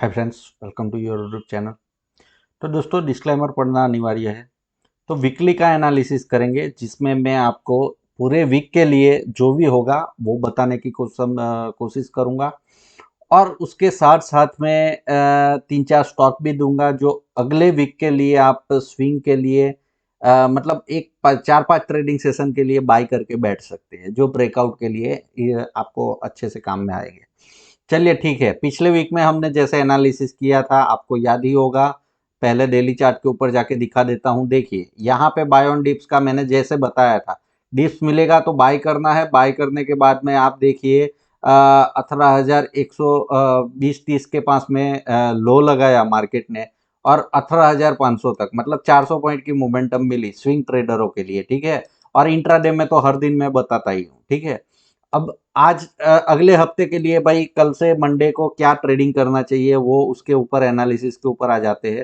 Hi friends, welcome to your YouTube channel. तो दोस्तों, disclaimer पढ़ना अनिवार्य है। तो वीकली का एनालिसिस करेंगे, जिसमें मैं आपको पूरे वीक के लिए जो भी होगा वो बताने की कोशिश करूंगा। और उसके साथ साथ में तीन चार स्टॉक भी दूंगा जो अगले वीक के लिए आप स्विंग के लिए मतलब चार पांच ट्रेडिंग सेशन के लिए बाई करके बैठ सकते हैं, जो ब्रेकआउट के लिए ये आपको अच्छे से काम में आएंगे। चलिए ठीक है, पिछले वीक में हमने जैसे एनालिसिस किया था आपको याद ही होगा। पहले डेली चार्ट के ऊपर जाके दिखा देता हूं। देखिए यहाँ पे बाय ऑन डिप्स का मैंने जैसे बताया था, डिप्स मिलेगा तो बाय करना है। बाय करने के बाद में आप देखिए 18,120-30 के पास में लो लगाया मार्केट ने, और 18,500 तक, मतलब 400 पॉइंट की मोमेंटम मिली स्विंग ट्रेडरों के लिए। ठीक है, और इंट्राडे में तो हर दिन मैं बताता ही हूँ। ठीक है, अब आज अगले हफ्ते के लिए भाई, कल से मंडे को क्या ट्रेडिंग करना चाहिए वो उसके ऊपर एनालिसिस के ऊपर आ जाते हैं।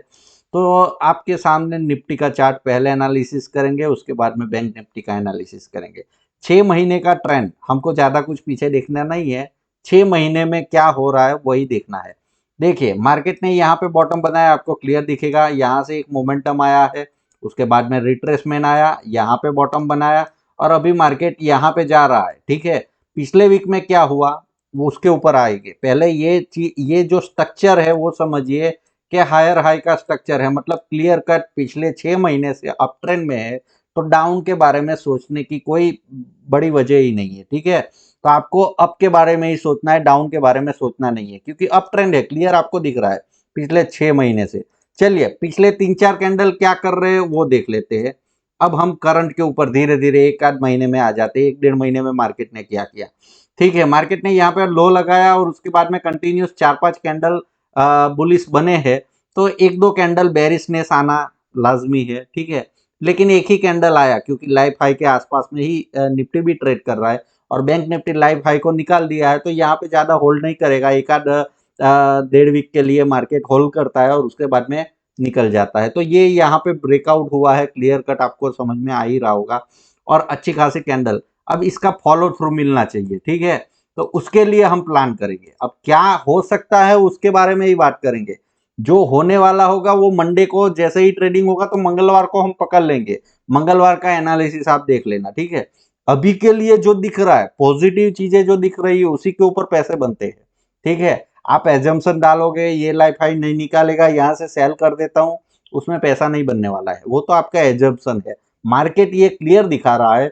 तो आपके सामने निफ्टी का चार्ट पहले एनालिसिस करेंगे, उसके बाद में बैंक निफ्टी का एनालिसिस करेंगे। 6 महीने का ट्रेंड, हमको ज़्यादा कुछ पीछे देखना नहीं है। 6 महीने में क्या हो रहा है वही देखना है। देखिए मार्केट ने यहाँ पे बॉटम बनाया, आपको क्लियर दिखेगा। यहाँ से एक मोमेंटम आया है, उसके बाद में रिट्रेसमेंट आया, यहाँ पे बॉटम बनाया, और अभी मार्केट यहाँ पे जा रहा है। ठीक है, पिछले वीक में क्या हुआ वो उसके ऊपर आएंगे। पहले ये जो स्ट्रक्चर है वो समझिए कि हायर हाई का स्ट्रक्चर है, मतलब क्लियर कट पिछले 6 महीने से अप ट्रेंड में है। तो डाउन के बारे में सोचने की कोई बड़ी वजह ही नहीं है। ठीक है, तो आपको अप के बारे में ही सोचना है, डाउन के बारे में सोचना नहीं है, क्योंकि अप ट्रेंड है, क्लियर आपको दिख रहा है पिछले 6 महीने से। चलिए पिछले 3-4 कैंडल क्या कर रहे हैं वो देख लेते हैं। अब हम करंट के ऊपर धीरे धीरे एक आध महीने में आ जाते हैं, 1-1.5 महीने में मार्केट ने क्या किया। ठीक है, मार्केट ने यहाँ पे लो लगाया और उसके बाद में कंटिन्यूस 4-5 कैंडल बुलिश बने हैं। तो एक दो कैंडल बेरिशनेस आना लाजमी है। ठीक है, लेकिन एक ही कैंडल आया, क्योंकि लाइफ हाई के आसपास में ही निफ्टी भी ट्रेड कर रहा है, और बैंक निफ्टी लाइफ हाई को निकाल दिया है। तो यहाँ पे ज्यादा होल्ड नहीं करेगा, एक आध 1.5 वीक के लिए मार्केट होल्ड करता है और उसके बाद में निकल जाता है। तो ये यहाँ पे ब्रेकआउट हुआ है, क्लियर कट आपको समझ में आ ही रहा होगा, और अच्छी खासी कैंडल। अब इसका फॉलो थ्रू मिलना चाहिए। ठीक है, तो उसके लिए हम प्लान करेंगे। अब क्या हो सकता है उसके बारे में ही बात करेंगे। जो होने वाला होगा वो मंडे को जैसे ही ट्रेडिंग होगा तो मंगलवार को हम पकड़ लेंगे। मंगलवार का एनालिसिस आप देख लेना। ठीक है, अभी के लिए जो दिख रहा है, पॉजिटिव चीजें जो दिख रही है, उसी के ऊपर पैसे बनते हैं। ठीक है, आप एजम्पशन डालोगे ये लाइफ हाई नहीं निकालेगा, यहां से सेल कर देता हूं, उसमें पैसा नहीं बनने वाला है, वो तो आपका एजम्पशन है। मार्केट ये क्लियर दिखा रहा है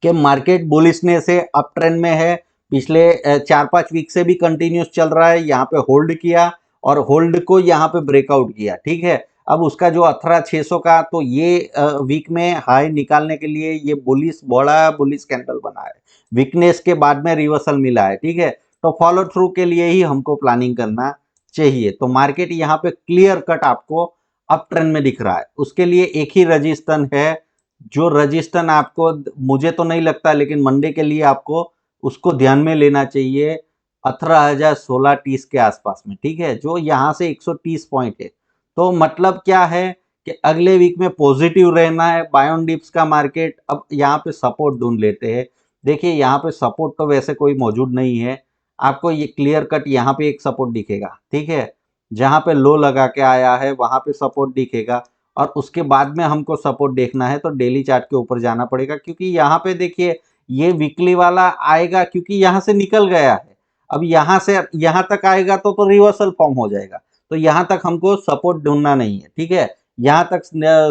कि मार्केट बुलिशनेस से अप ट्रेंड में है। पिछले 4-5 वीक से भी कंटिन्यूस चल रहा है, यहाँ पे होल्ड किया और होल्ड को यहाँ पे ब्रेकआउट किया। ठीक है, अब उसका जो 18,600 का, तो ये वीक में हाई निकालने के लिए ये बुलिश बड़ा बुलिश कैंडल बना है, वीकनेस के बाद में रिवर्सल मिला है। ठीक है, तो फॉलो थ्रू के लिए ही हमको प्लानिंग करना चाहिए। तो मार्केट यहाँ पे क्लियर कट आपको अप ट्रेंड में दिख रहा है, उसके लिए एक ही रजिस्टेंस है। जो रजिस्टर आपको, मुझे तो नहीं लगता, लेकिन मंडे के लिए आपको उसको ध्यान में लेना चाहिए 18,016-30 के आसपास में। ठीक है, जो यहाँ से 130 पॉइंट है। तो मतलब क्या है कि अगले वीक में पॉजिटिव रहना है। बाय ऑन डिप्स का मार्केट अब यहाँ पे सपोर्ट ढूंढ लेते हैं। देखिए यहाँ पे सपोर्ट तो वैसे कोई मौजूद नहीं है, आपको ये क्लियर कट यहाँ पे एक सपोर्ट दिखेगा। ठीक है, जहाँ पे लो लगा के आया है वहां पे सपोर्ट दिखेगा, और उसके बाद में हमको सपोर्ट देखना है तो डेली चार्ट के ऊपर जाना पड़ेगा, क्योंकि यहाँ पे देखिए ये वीकली वाला आएगा, क्योंकि यहाँ से निकल गया है। अब यहाँ से यहाँ तक आएगा तो रिवर्सल फॉर्म हो जाएगा। तो यहाँ तक हमको सपोर्ट ढूंढना नहीं है। ठीक है, यहाँ तक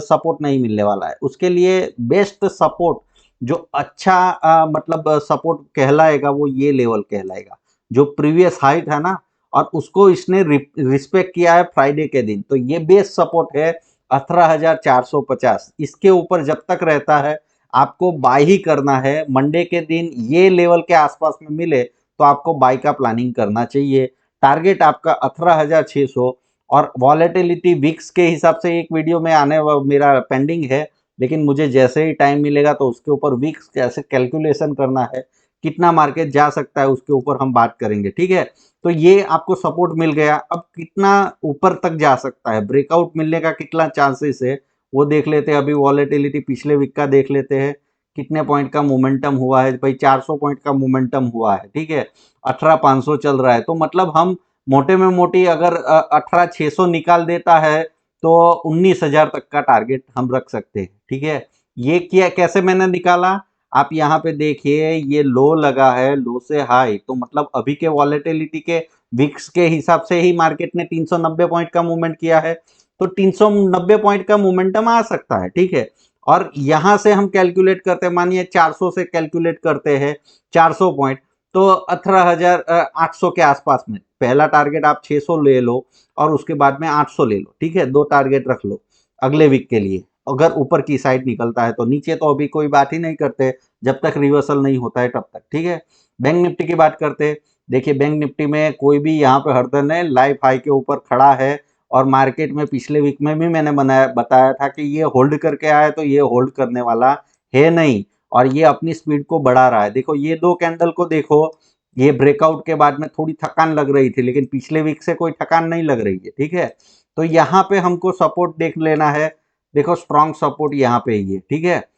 सपोर्ट नहीं मिलने वाला है। उसके लिए बेस्ट सपोर्ट, जो अच्छा मतलब सपोर्ट कहलाएगा, वो ये लेवल कहलाएगा, जो प्रीवियस हाई था ना, और उसको इसने रिस्पेक्ट किया है फ्राइडे के दिन। तो ये बेस्ट सपोर्ट है 18,450। इसके ऊपर जब तक रहता है आपको बाय ही करना है। मंडे के दिन ये लेवल के आसपास में मिले तो आपको बाय का प्लानिंग करना चाहिए। टारगेट आपका 18,600, और वॉलेटिलिटी विक्स के हिसाब से एक वीडियो में आने मेरा पेंडिंग है, लेकिन मुझे जैसे ही टाइम मिलेगा तो उसके ऊपर विक्स कैसे कैलकुलेशन करना है, कितना मार्केट जा सकता है, उसके ऊपर हम बात करेंगे। ठीक है, तो ये आपको सपोर्ट मिल गया। अब कितना ऊपर तक जा सकता है, ब्रेकआउट मिलने का कितना चांसेस है वो देख लेते हैं। अभी वॉलेटिलिटी पिछले वीक का देख लेते हैं, कितने पॉइंट का मोमेंटम हुआ है भाई, 400 पॉइंट का मोमेंटम हुआ है। ठीक है, 18,500 चल रहा है, तो मतलब हम मोटे में मोटी अगर 18,600 निकाल देता है तो 19,000 तक का टारगेट हम रख सकते हैं, ठीक है। ये क्या कैसे मैंने निकाला, आप यहाँ पे देखिए ये लो लगा है, लो से हाई, तो मतलब अभी के वॉलेटिलिटी के विक्स के हिसाब से ही मार्केट ने 390 पॉइंट का मूवमेंट किया है, तो 390 पॉइंट का मोमेंटम आ सकता है, ठीक है। और यहां से हम कैलकुलेट करते हैं, मानिए 400 से कैलकुलेट करते हैं 400 पॉइंट, तो 18,800 के आसपास में पहला टारगेट आप 600 ले लो और उसके बाद में 800 ले लो, ठीक है। दो टारगेट रख लो अगले वीक के लिए, अगर ऊपर की साइड निकलता है तो। नीचे तो अभी कोई बात ही नहीं करते जब तक रिवर्सल नहीं होता है तब तक, ठीक है। बैंक निफ्टी की बात करते हैं, देखिए बैंक निफ्टी में कोई भी यहाँ पे हरदन है, लाइफ हाई के ऊपर खड़ा है, और मार्केट में पिछले वीक में भी मैंने बताया था कि ये होल्ड करके आया है, तो ये होल्ड करने वाला है नहीं, और ये अपनी स्पीड को बढ़ा रहा है। देखो ये दो कैंडल को देखो, ये ब्रेकआउट के बाद में थोड़ी थकान लग रही थी, लेकिन पिछले वीक से कोई थकान नहीं लग रही है, ठीक है। तो यहाँ पे हमको सपोर्ट देख लेना है, देखो स्ट्रॉन्ग सपोर्ट यहाँ पे ही है, ठीक है।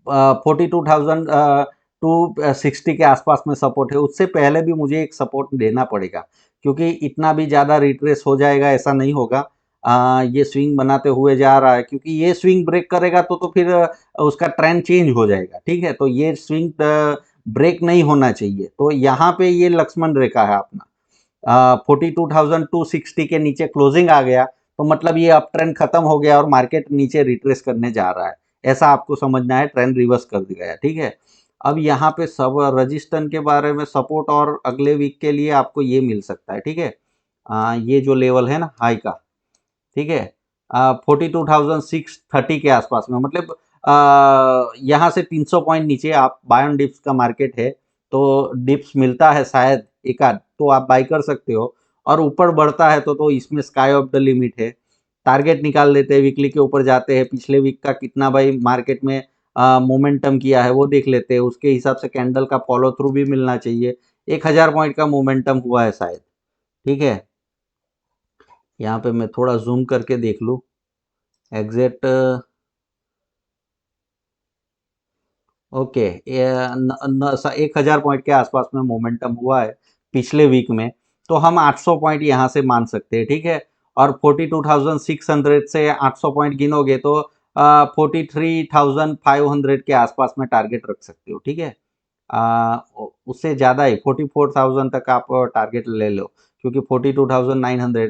42,000 टू 60 के आसपास में सपोर्ट है, उससे पहले भी मुझे एक सपोर्ट देना पड़ेगा, क्योंकि इतना भी ज़्यादा रिट्रेस हो जाएगा ऐसा नहीं होगा। ये स्विंग बनाते हुए जा रहा है, क्योंकि ये स्विंग ब्रेक करेगा तो फिर उसका ट्रेंड चेंज हो जाएगा, ठीक है। तो ये स्विंग ब्रेक नहीं होना चाहिए, तो यहाँ पे ये लक्ष्मण रेखा है अपना, 42,260 के नीचे क्लोजिंग आ गया, तो मतलब ये अप ट्रेंड खत्म हो गया और मार्केट नीचे रिट्रेस करने जा रहा है, ऐसा आपको समझना है। ट्रेंड रिवर्स कर दिया, ठीक है। अब यहाँ पे सब रजिस्टेंस के बारे में सपोर्ट और अगले वीक के लिए आपको ये मिल सकता है, ठीक है। ये जो लेवल है ना हाई का, ठीक है, 42,630 के आसपास में, मतलब यहाँ से 300 पॉइंट नीचे आप बाय ऑन डिप्स का मार्केट है, तो डिप्स मिलता है शायद एक आध, तो आप बाई कर सकते हो। और ऊपर बढ़ता है तो इसमें स्काई ऑफ द लिमिट है। टारगेट निकाल लेते हैं, वीकली के ऊपर जाते हैं, पिछले वीक का कितना भाई मार्केट में मोमेंटम किया है वो देख लेते हैं, उसके हिसाब से कैंडल का फॉलो थ्रू भी मिलना चाहिए। 1,000 पॉइंट का मोमेंटम हुआ है शायद, ठीक है। यहाँ पे मैं थोड़ा जूम करके देख लूँ एग्जैक्ट। ओके, 1,000 पॉइंट के आसपास में मोमेंटम हुआ है पिछले वीक में, तो हम 800 पॉइंट यहाँ से मान सकते हैं, ठीक है। और 42,600 से 800 पॉइंट गिनोगे तो 43,500 के आसपास में टारगेट रख सकते हो, ठीक है। उससे ज़्यादा ही 44,000 तक आप टारगेट ले लो, क्योंकि 42,900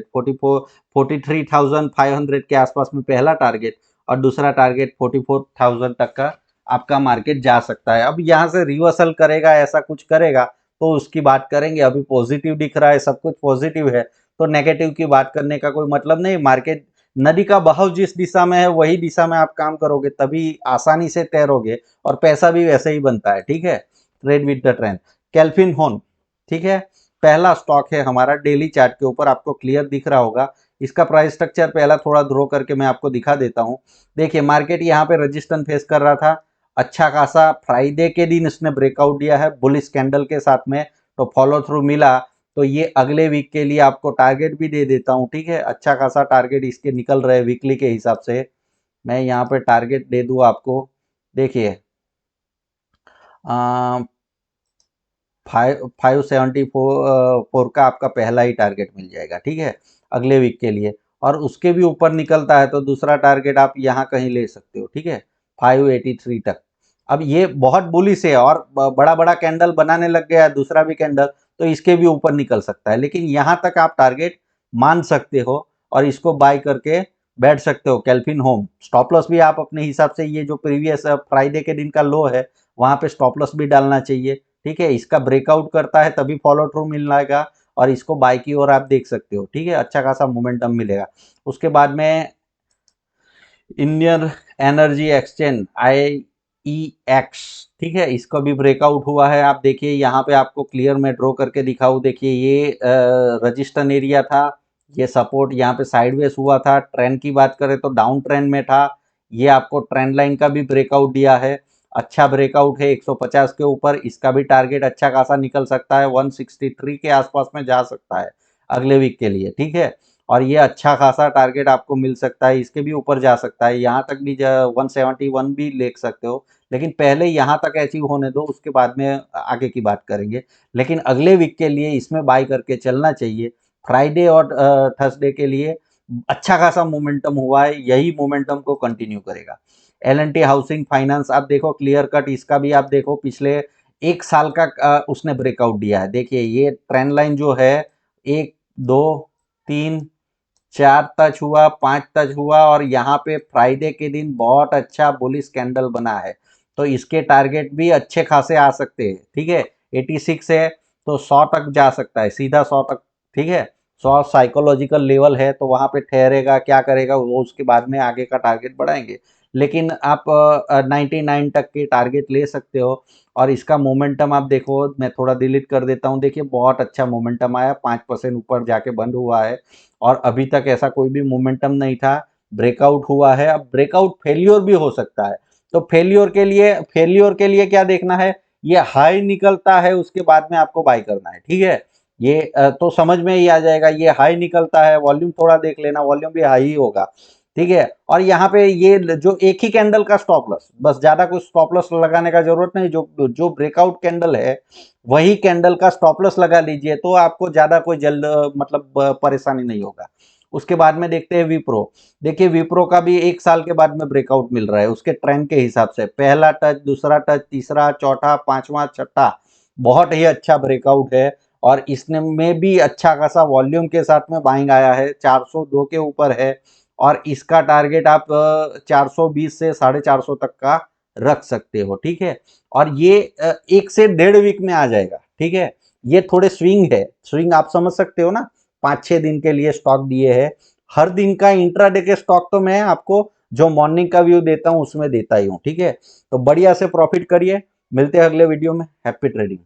43,500 के आसपास में पहला टारगेट, और दूसरा टारगेट 44,000 तक का आपका मार्केट जा सकता है। अब यहाँ से रिवर्सल करेगा, ऐसा कुछ करेगा तो उसकी बात करेंगे। अभी पॉजिटिव दिख रहा है, सब कुछ पॉजिटिव है, तो नेगेटिव की बात करने का कोई मतलब नहीं। मार्केट नदी का बहाव जिस दिशा में है वही दिशा में आप काम करोगे, तभी आसानी से तैरोगे, और पैसा भी वैसे ही बनता है, ठीक है। ट्रेड विद द ट्रेंड, कैल्फिन हॉर्न, ठीक है, पहला स्टॉक है हमारा। डेली चार्ट के ऊपर आपको क्लियर दिख रहा होगा। इसका प्राइस स्ट्रक्चर पहला थोड़ा ड्रॉ करके मैं आपको दिखा देता हूं। देखिए मार्केट यहाँ पे रजिस्टेंस फेस कर रहा था, अच्छा खासा फ्राइडे के दिन इसने ब्रेकआउट दिया है बुलिश कैंडल के साथ में, तो फॉलो थ्रू मिला। तो ये अगले वीक के लिए आपको टारगेट भी दे देता हूँ, ठीक है। अच्छा खासा टारगेट इसके निकल रहे वीकली के हिसाब से। मैं यहाँ पे टारगेट दे दूँ आपको, देखिए 574 का आपका पहला ही टारगेट मिल जाएगा, ठीक है, अगले वीक के लिए। और उसके भी ऊपर निकलता है तो दूसरा टारगेट आप यहाँ कहीं ले सकते हो, ठीक है, 583 तक। अब ये बहुत बुलिश है और बड़ा बड़ा कैंडल बनाने लग गया है दूसरा भी कैंडल, तो इसके भी ऊपर निकल सकता है, लेकिन यहाँ तक आप टारगेट मान सकते हो और इसको बाय करके बैठ सकते हो। कैल्फिन होम स्टॉप लॉस भी आप अपने हिसाब से, ये जो प्रीवियस फ्राइडे के दिन का लो है वहाँ पे स्टॉप लॉस भी डालना चाहिए, ठीक है। इसका ब्रेकआउट करता है तभी फॉलो थ्रू मिल जाएगा, और इसको बाय की ओर आप देख सकते हो, ठीक है, अच्छा खासा मोमेंटम मिलेगा। उसके बाद में इंडियन एनर्जी एक्सचेंज IEX, ठीक है, इसका भी ब्रेकआउट हुआ है। आप देखिए यहाँ पे आपको क्लियर मैं ड्रॉ करके दिखाऊँ, देखिए ये रजिस्टर्ड एरिया था, ये सपोर्ट यहाँ पे साइडवेज हुआ था। ट्रेंड की बात करें तो डाउन ट्रेंड में था, ये आपको ट्रेंड लाइन का भी ब्रेकआउट दिया है, अच्छा ब्रेकआउट है 150 के ऊपर। इसका भी टारगेट अच्छा खासा निकल सकता है, 163 के आसपास में जा सकता है अगले वीक के लिए, ठीक है। और ये अच्छा खासा टारगेट आपको मिल सकता है, इसके भी ऊपर जा सकता है, यहाँ तक भी 171 भी ले सकते हो, लेकिन पहले यहाँ तक अचीव होने दो, उसके बाद में आगे की बात करेंगे। लेकिन अगले वीक के लिए इसमें बाय करके चलना चाहिए। फ्राइडे और थर्सडे के लिए अच्छा खासा मोमेंटम हुआ है, यही मोमेंटम को कंटिन्यू करेगा। L&T हाउसिंग फाइनेंस आप देखो क्लियर कट, इसका भी आप देखो पिछले एक साल का उसने ब्रेकआउट दिया है। देखिए ये ट्रेंड लाइन जो है 1 2 3 4 टच हुआ, 5 टच हुआ और यहाँ पे फ्राइडे के दिन बहुत अच्छा बुलिश कैंडल बना है, तो इसके टारगेट भी अच्छे खासे आ सकते हैं। ठीक है, 86 है तो 100 तक जा सकता है, सीधा 100 तक। ठीक है, 100 साइकोलॉजिकल लेवल है, तो वहां पे ठहरेगा क्या करेगा वो उसके बाद में आगे का टारगेट बढ़ाएंगे। लेकिन आप 99 तक के टारगेट ले सकते हो। और इसका मोमेंटम आप देखो, मैं थोड़ा डिलीट कर देता हूँ। देखिए बहुत अच्छा मोमेंटम आया, 5% ऊपर जाके बंद हुआ है और अभी तक ऐसा कोई भी मोमेंटम नहीं था। ब्रेकआउट हुआ है, अब ब्रेकआउट फेल्योर भी हो सकता है। तो फेल्योर के लिए क्या देखना है, ये हाई निकलता है उसके बाद में आपको बाय करना है। ठीक है, ये तो समझ में ही आ जाएगा, ये हाई निकलता है, वॉल्यूम थोड़ा देख लेना, वॉल्यूम भी हाई ही होगा। ठीक है, और यहाँ पे ये जो एक ही कैंडल का स्टॉप लॉस, बस ज्यादा कुछ स्टॉप लॉस लगाने का जरूरत नहीं, जो जो ब्रेकआउट कैंडल है वही कैंडल का स्टॉप लॉस लगा लीजिए, तो आपको ज्यादा कोई जल्द मतलब परेशानी नहीं होगा। उसके बाद में देखते हैं विप्रो। देखिए विप्रो का भी एक साल के बाद में ब्रेकआउट मिल रहा है उसके ट्रेंड के हिसाब से, पहला टच, दूसरा टच, तीसरा, चौथा, पांचवा, छठा, बहुत ही अच्छा ब्रेकआउट है। और इसने में भी अच्छा खासा वॉल्यूम के साथ में बाइंग आया है, 402 के ऊपर है और इसका टारगेट आप 420 से 450 तक का रख सकते हो। ठीक है, और ये 1 से 1.5 वीक में आ जाएगा। ठीक है, ये थोड़े स्विंग है, स्विंग आप समझ सकते हो ना, 5-6 दिन के लिए स्टॉक दिए हैं। हर दिन का इंट्राडे के स्टॉक तो मैं आपको जो मॉर्निंग का व्यू देता हूं उसमें देता ही हूं। ठीक है, तो बढ़िया से प्रॉफिट करिए, मिलते हैं अगले वीडियो में। Happy trading.